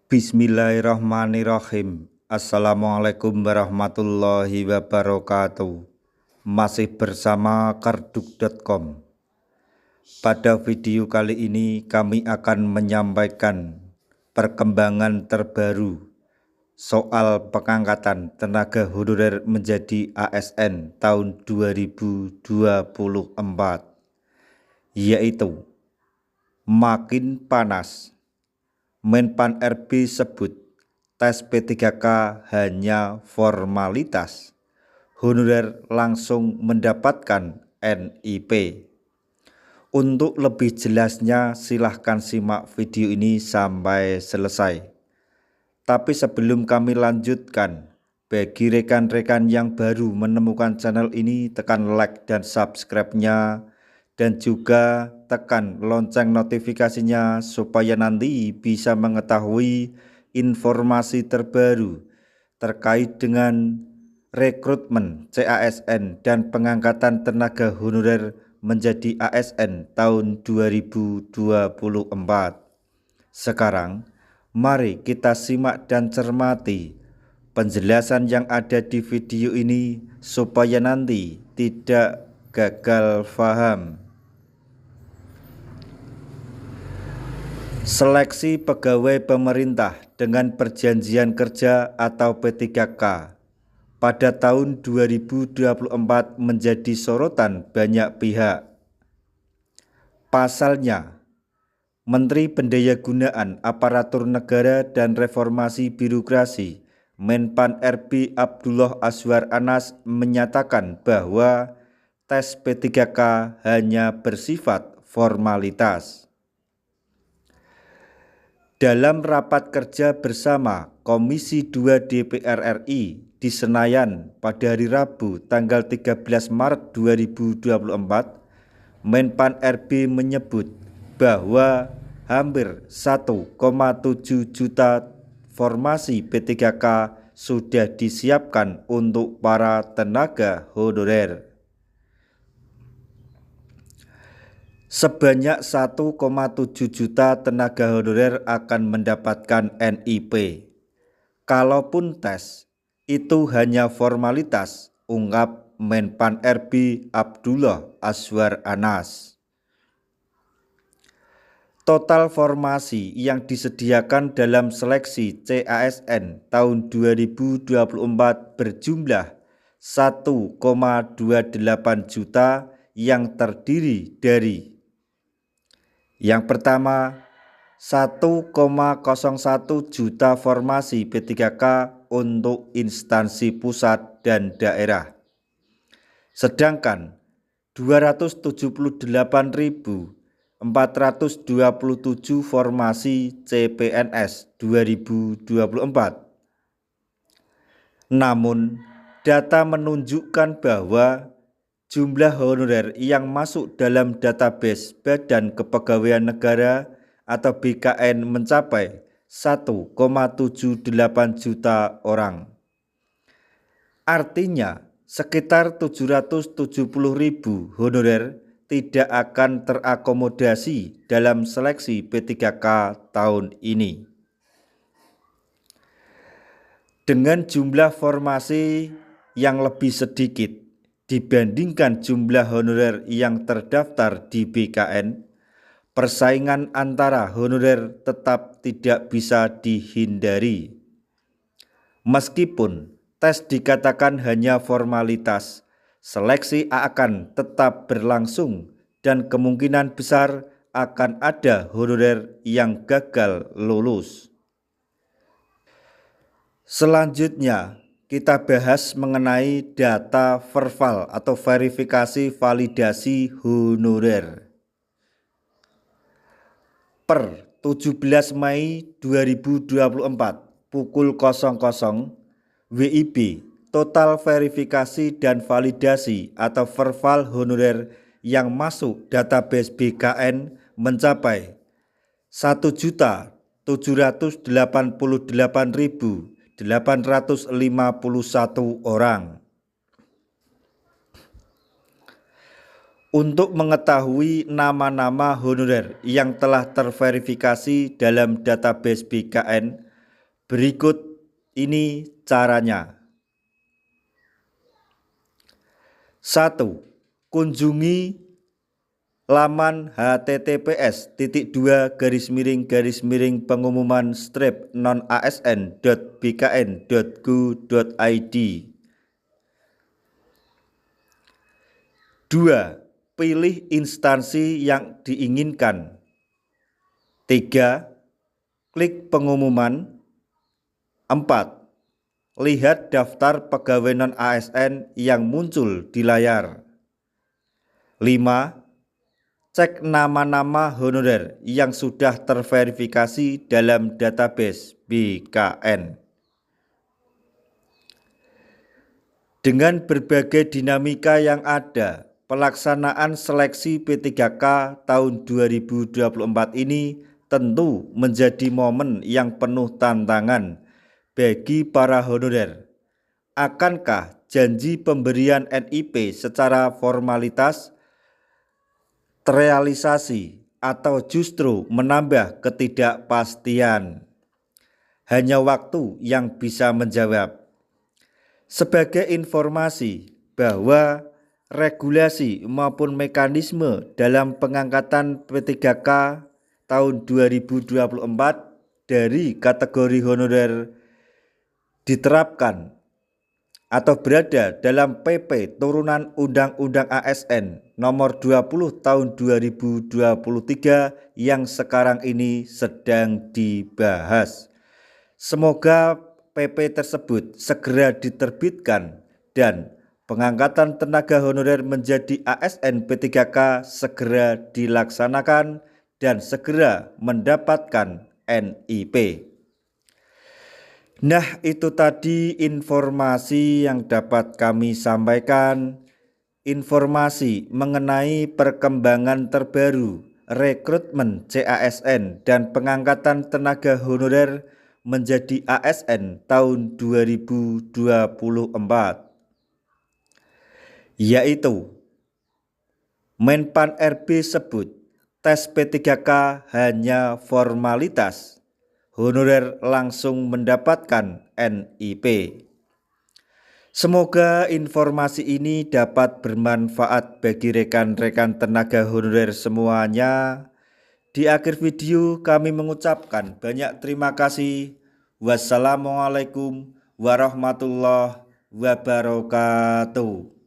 Bismillahirrahmanirrahim. Assalamualaikum warahmatullahi wabarakatuh. Masih bersama karduk.com. Pada video kali ini kami akan menyampaikan perkembangan terbaru soal pengangkatan tenaga honorer menjadi ASN tahun 2024, yaitu makin panas. Menpan RB sebut tes P3K hanya formalitas, honorer langsung mendapatkan NIP. Untuk lebih jelasnya silahkan simak video ini sampai selesai. Tapi sebelum kami lanjutkan, bagi rekan-rekan yang baru menemukan channel ini, tekan like dan subscribe-nya, dan juga tekan lonceng notifikasinya supaya nanti bisa mengetahui informasi terbaru terkait dengan rekrutmen CASN dan pengangkatan tenaga honorer menjadi ASN tahun 2024. Sekarang mari kita simak dan cermati penjelasan yang ada di video ini supaya nanti tidak gagal paham. Seleksi pegawai pemerintah dengan perjanjian kerja atau P3K pada tahun 2024 menjadi sorotan banyak pihak. Pasalnya, Menteri Pendayagunaan Aparatur Negara dan Reformasi Birokrasi Menpan RB Abdullah Azwar Anas menyatakan bahwa tes P3K hanya bersifat formalitas. Dalam rapat kerja bersama Komisi 2 DPR RI di Senayan pada hari Rabu tanggal 13 Maret 2024, Menpan RB menyebut bahwa hampir 1,7 juta formasi P3K sudah disiapkan untuk para tenaga honorer. Sebanyak 1,7 juta tenaga honorer akan mendapatkan NIP. Kalaupun tes, itu hanya formalitas, ungkap Menpan RB Abdullah Azwar Anas. Total formasi yang disediakan dalam seleksi CASN tahun 2024 berjumlah 1,28 juta yang terdiri dari: yang pertama, 1,01 juta formasi P3K untuk instansi pusat dan daerah. Sedangkan 278.427 formasi CPNS 2024. Namun, data menunjukkan bahwa jumlah honorer yang masuk dalam database Badan Kepegawaian Negara atau BKN mencapai 1,78 juta orang. Artinya, sekitar 770.000 honorer tidak akan terakomodasi dalam seleksi P3K tahun ini. Dengan jumlah formasi yang lebih sedikit dibandingkan jumlah honorer yang terdaftar di BKN, persaingan antara honorer tetap tidak bisa dihindari. Meskipun tes dikatakan hanya formalitas, seleksi akan tetap berlangsung dan kemungkinan besar akan ada honorer yang gagal lulus. Selanjutnya, kita bahas mengenai data verbal atau verifikasi validasi honorer. Per 17 Mei 2024 pukul 00 WIB, total verifikasi dan validasi atau verbal honorer yang masuk database BKN mencapai 1.788.851 orang. Untuk mengetahui nama-nama honorer yang telah terverifikasi dalam database BKN, Berikut ini caranya. 1. Kunjungi laman https://pengumuman-non-asn.bkn.go.id. 2. Pilih instansi yang diinginkan. 3. Klik pengumuman. 4. Lihat daftar pegawai non-ASN yang muncul di layar. 5. Cek nama-nama honorer yang sudah terverifikasi dalam database BKN. Dengan berbagai dinamika yang ada, pelaksanaan seleksi P3K tahun 2024 ini tentu menjadi momen yang penuh tantangan bagi para honorer. Akankah janji pemberian NIP secara formalitas terrealisasi atau justru menambah ketidakpastian? Hanya waktu yang bisa menjawab. Sebagai informasi bahwa regulasi maupun mekanisme dalam pengangkatan P3K tahun 2024 dari kategori honorer diterapkan atau berada dalam PP turunan Undang-Undang ASN nomor 20 tahun 2023 yang sekarang ini sedang dibahas. Semoga PP tersebut segera diterbitkan dan pengangkatan tenaga honorer menjadi ASN P3K segera dilaksanakan dan segera mendapatkan NIP. Nah, itu tadi informasi yang dapat kami sampaikan. Informasi mengenai perkembangan terbaru rekrutmen CASN dan pengangkatan tenaga honorer menjadi ASN tahun 2024, yaitu Menpan RB sebut tes P3K hanya formalitas, honorer langsung mendapatkan NIP. Semoga informasi ini dapat bermanfaat bagi rekan-rekan tenaga honorer semuanya. Di akhir video kami mengucapkan banyak terima kasih. Wassalamualaikum warahmatullahi wabarakatuh.